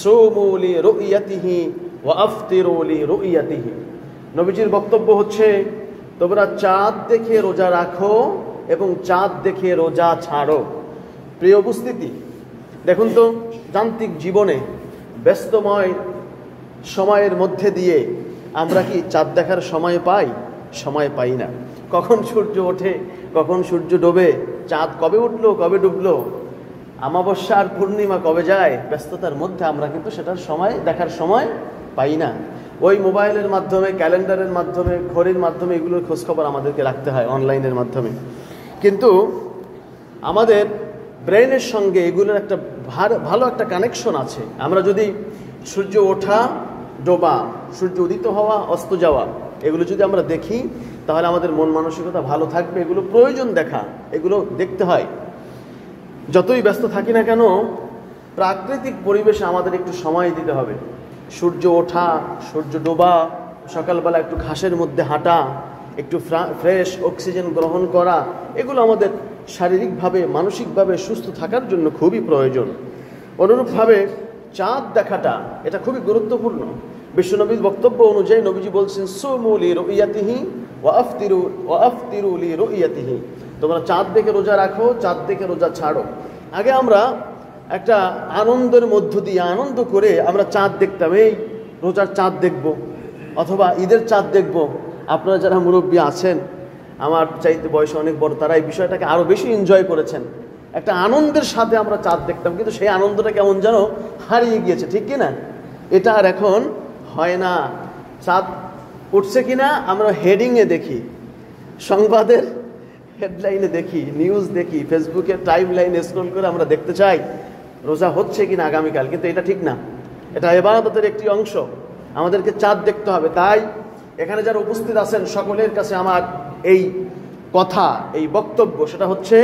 সুমু লিরুইয়াতিহি ওয়া আফতিরু লিরুইয়াতিহি। নবীজির বক্তব্য হচ্ছে, তোমরা চাঁদ দেখে রোজা রাখো এবং চাঁদ দেখে রোজা ছাড়ো। প্রিয় উপস্থিতি, দেখুন তো, যান্ত্রিক জীবনে ব্যস্তময় সময়ের মধ্যে দিয়ে আমরা কি চাঁদ দেখার সময় পাই? সময় পাই না। কখন সূর্য ওঠে, কখন সূর্য ডোবে, চাঁদ কবে উঠলো কবে ডুবলো, অমাবস্যা আর পূর্ণিমা কবে যায়, ব্যস্ততার মধ্যে আমরা কিন্তু সেটার সময় দেখার সময় পাই না। ওই মোবাইলের মাধ্যমে, ক্যালেন্ডারের মাধ্যমে, ঘড়ির মাধ্যমে এগুলোর খোঁজখবর আমাদেরকে রাখতে হয় অনলাইনের মাধ্যমে। কিন্তু আমাদের ব্রেনের সঙ্গে এগুলোর একটা ভালো একটা কানেকশন আছে। আমরা যদি সূর্য ওঠা ডোবা, সূর্য উদিত হওয়া অস্ত যাওয়া এগুলো যদি আমরা দেখি, তাহলে আমাদের মন মানসিকতা ভালো থাকবে। এগুলো প্রয়োজন দেখা, এগুলো দেখতে হয়। যতই ব্যস্ত থাকি না কেন, প্রাকৃতিক পরিবেশে আমাদের একটু সময় দিতে হবে। সূর্য ওঠা, সূর্য ডোবা, সকালবেলা একটু ঘাসের মধ্যে হাঁটা, একটু ফ্রেশ অক্সিজেন গ্রহণ করা, এগুলো আমাদের শারীরিকভাবে মানসিকভাবে সুস্থ থাকার জন্য খুবই প্রয়োজন। অনুরূপভাবে চাঁদ দেখাটা এটা খুবই গুরুত্বপূর্ণ। বিশ্বনবীর বক্তব্য অনুযায়ী নবীজি বলছেন, সুমু লিরুইয়াতিহি ওয়া আফতিরু লিরুইয়াতিহি। তোমরা চাঁদ দেখে রোজা রাখো, চাঁদ দেখে রোজা ছাড়ো। আগে আমরা একটা আনন্দের মধ্য দিয়ে আনন্দ করে আমরা চাঁদ দেখতাম, এই রোজার চাঁদ দেখব অথবা ঈদের চাঁদ দেখব। আপনারা যারা মুরব্বী আছেন, আমার চাইতে বয়সে অনেক বড়, তারা এই বিষয়টাকে আরও বেশি এনজয় করেছেন। একটা আনন্দের সাথে আমরা চাঁদ দেখতাম, কিন্তু সেই আনন্দটা কেমন যেন হারিয়ে গিয়েছে, ঠিক কিনা? এটা আর এখন হয় না। চাঁদ উঠছে কিনা আমরা হেডিংয়ে দেখি, সংবাদের হেডলাইনে দেখি, নিউজ দেখি, ফেসবুকের টাইম লাইনে স্ক্রল করে আমরা দেখতে চাই রোজা হচ্ছে কিনা আগামীকাল। কিন্তু এটা ঠিক না, এটা ইবাদতের একটি অংশ। আমাদেরকে চাঁদ দেখতে হবে। তাই এখানে যারা উপস্থিত আছেন সকলের কাছে আমার এই কথা, এই বক্তব্য, সেটা হচ্ছে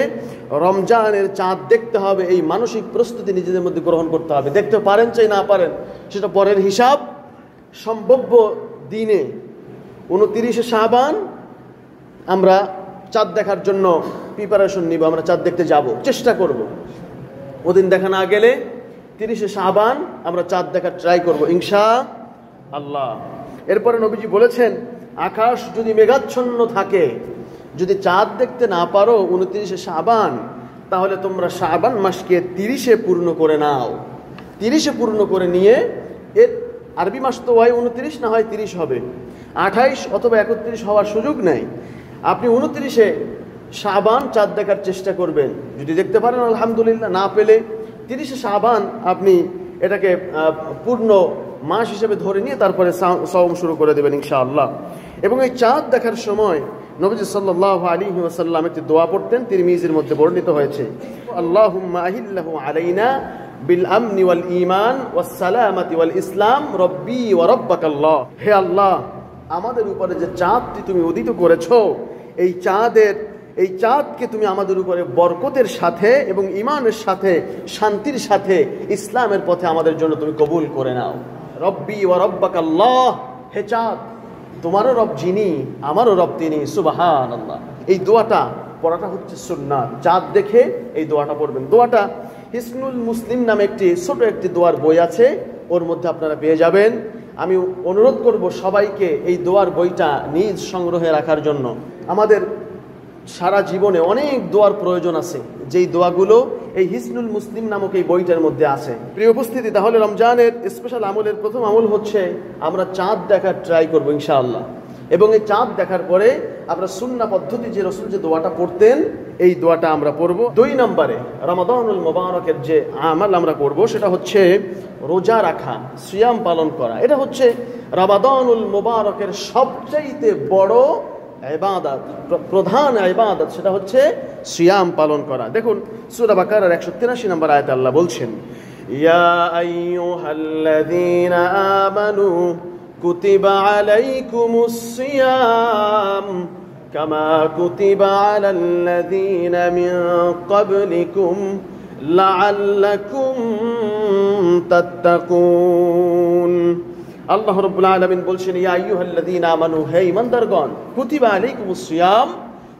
রমজানের চাঁদ দেখতে হবে। এই মানসিক প্রস্তুতি নিজেদের মধ্যে গ্রহণ করতে হবে। দেখতে পারেন চাই না পারেন সেটা পরের হিসাব। সম্ভাব্য দিনে 29শে শাবান আমরা চাঁদ দেখার জন্য প্রিপারেশন নিব, আমরা চাঁদ দেখতে যাব, চেষ্টা করব। ওদিন দেখা না গেলে 30শে শাবান আমরা চাঁদ দেখার ট্রাই করব ইনশাআল্লাহ। এরপরে নবীজি বলেছেন, আকাশ যদি মেঘাচ্ছন্ন থাকে, যদি চাঁদ দেখতে না পারো 29শে শাবান, তাহলে তোমরা শাবান মাসকে 30-এ পূর্ণ করে নাও। 30-এ পূর্ণ করে নিয়ে, এর আরবি মাস তো হয় 29, না হয় 30 হবে, 28 অথবা 31 হওয়ার সুযোগ নেই। আপনি 29শে শাবান চাঁদ দেখার চেষ্টা করবেন। যদি দেখতে পারেন আলহামদুলিল্লাহ, না পেলে 30শে শাবান আপনি এটাকে পূর্ণ মাস হিসেবে ধরে নিয়ে তারপরে সাওম শুরু করে দেবেন ইনশাআল্লাহ। এবং এই চাঁদ দেখার সময় নবীজি সাল্লাল্লাহু আলাইহি ওয়াসাল্লাম একটি দোয়া পড়তেন, তিরমিজির মধ্যে বর্ণিত হয়েছে, আল্লাহুম্মা আহিল্লাহু আলাইনা বিল আমনি ওয়াল ঈমান ওয়াস সালামাতি ওয়াল ইসলাম রব্বি ওয়া রাব্বাকাল্লাহ। হে আল্লাহ, আমাদের উপরে যে চাঁদটি তুমি উদিত করেছো, এই চাঁদকে তুমি আমাদের উপরে বরকতের সাথে এবং ঈমানের সাথে, শান্তির সাথে, ইসলামের পথে আমাদের জন্য তুমি কবুল করে নাও। রব্বি ওয়া রাব্বাকাল্লাহ, হে চাঁদ, তোমারও রব যিনি, আমারও রব তিনি, সুবহানাল্লাহ। এই দোয়াটা পড়াটা হচ্ছে সুন্নাত। চাঁদ দেখে এই দোয়াটা পড়বেন। দোয়াটা হিসনুল মুসলিম নামে ছোট একটি দোয়ার বই আছে, ওর মধ্যে আপনারা পেয়ে যাবেন। আমি অনুরোধ করব সবাইকে এই দোয়ার বইটা নিজ সংগ্রহে রাখার জন্য। আমাদের সারা জীবনে অনেক দোয়ার প্রয়োজন আছে, যেই দোয়াগুলো এই হিসনুল মুসলিম নামক এই বইটার মধ্যে আছে। প্রিয় উপস্থিতি, তাহলে রমজানের স্পেশাল আমলের প্রথম আমল হচ্ছে আমরা চাঁদ দেখার ট্রাই করব ইনশাআল্লাহ। এবং এই চাঁদ দেখার পরে আমরা সুন্নাহ পদ্ধতি যে রাসূল যে দোয়াটা পড়তেন, এই দোয়াটা আমরা পড়ব। 2 নম্বরে রমাদানুল মুবারকের যে আমল আমরা করব, সেটা হচ্ছে রোজা রাখা, সিয়াম পালন করা। এটা হচ্ছে রমাদানুল মুবারকের সবচেয়ে বড় ইবাদত, প্রধান ইবাদত, সেটা হচ্ছে সিয়াম পালন করা। দেখুন সূরা বাকারার 183 নম্বর আয়াতে আল্লাহ বলছেন, ইয়া আইয়ুহাল্লাযীনা আমানু কুতিবা আলাইকুমুস সিয়াম কামা কুতিবা আলাল্লাযীনা মিন ক্বাবলিকুম লাআল্লাকুম তাত্তাকুন। আল্লাহ রাব্বুল আলামিন বলছেন, ইয়া আইয়ুহাল্লাযীনা আমানু, হে ঈমানদারগণ, কুতিবা আলাইকুমুস সিয়াম,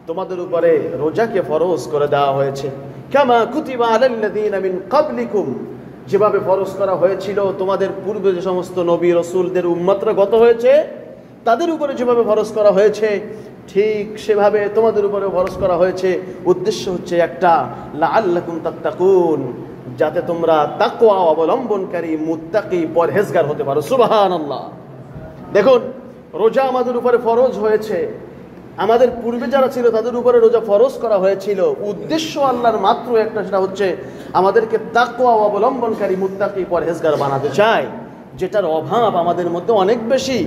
তোমাদের উপরে রোজাকে ফরজ করে দেওয়া হয়েছে, কামা কুতিবা আলাল্লাযীনা মিন ক্বাবলিকুম, যেভাবে ফরজ করা হয়েছিল তোমাদের পূর্বে যে সমস্ত নবী রসুলদের উম্মতরা গত হয়েছে তাদের উপরে যেভাবে ফরজ করা হয়েছে ঠিক সেভাবে তোমাদের উপরে ফরজ করা হয়েছে। উদ্দেশ্য হচ্ছে একটা, লাআল্লাকুম তাত্তাকুন, যাতে তোমরা তাকওয়া অবলম্বনকারী মুত্তাকি পরহেজগার হতে পারো। সুবহানাল্লাহ। দেখুন, রোজা আমাদের উপরে ফরজ হয়েছে, আমাদের পূর্বে যারা ছিল তাদের উপরে রোজা ফরজ করা হয়েছিল। উদ্দেশ্য আল্লাহর মাত্র একটা, সেটা হচ্ছে আমাদেরকে তাকওয়া অবলম্বনকারী মুত্তাকি পরহেজগার বানাতে চায়, যেটার অভাব আমাদের মধ্যে অনেক বেশি।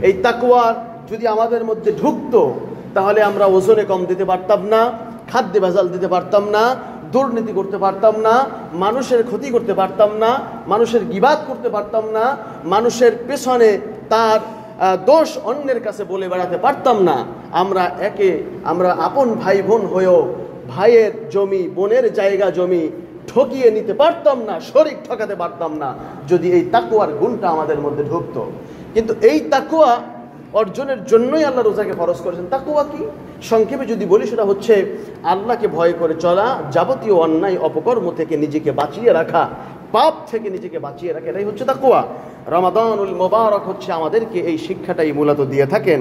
এই তাকওয়া যদি আমাদের মধ্যে ঢুকতো তাহলে আমরা ওজনে কম দিতে পারতাম না, খাদ্যে ভেজাল দিতে পারতাম না, দুর্নীতি করতে পারতাম না, মানুষের ক্ষতি করতে পারতাম না, মানুষের গীবাত করতে পারতাম না, মানুষের পেছনে তার দোষ অন্যের কাছে বলে বেড়াতে পারতাম না। আমরা আপন ভাই বোন হয়েও ভাইয়ের জমি, বোনের জায়গা জমি ঠকিয়ে নিতে পারতাম না, শরীক ঠকাতে পারতাম না, যদি এই তাকওয়ার গুণটা আমাদের মধ্যে ঢুকতো। কিন্তু এই তাকওয়া অর্জনের জন্যই আল্লাহ রোজাকে ফরজ করেছেন। তাকওয়া কি? সংক্ষেপে যদি বলি, সেটা হচ্ছে আল্লাহকে ভয় করে চলা, যাবতীয় অন্যায় অপকর্ম থেকে নিজেকে বাঁচিয়ে রাখা, পাপ থেকে নিজেকে বাঁচিয়ে রাখা, এটাই হচ্ছে তাকওয়া। রমাদানুল মুবারক হচ্ছে আমাদেরকে এই শিক্ষাটাই মূলত দিয়ে থাকেন।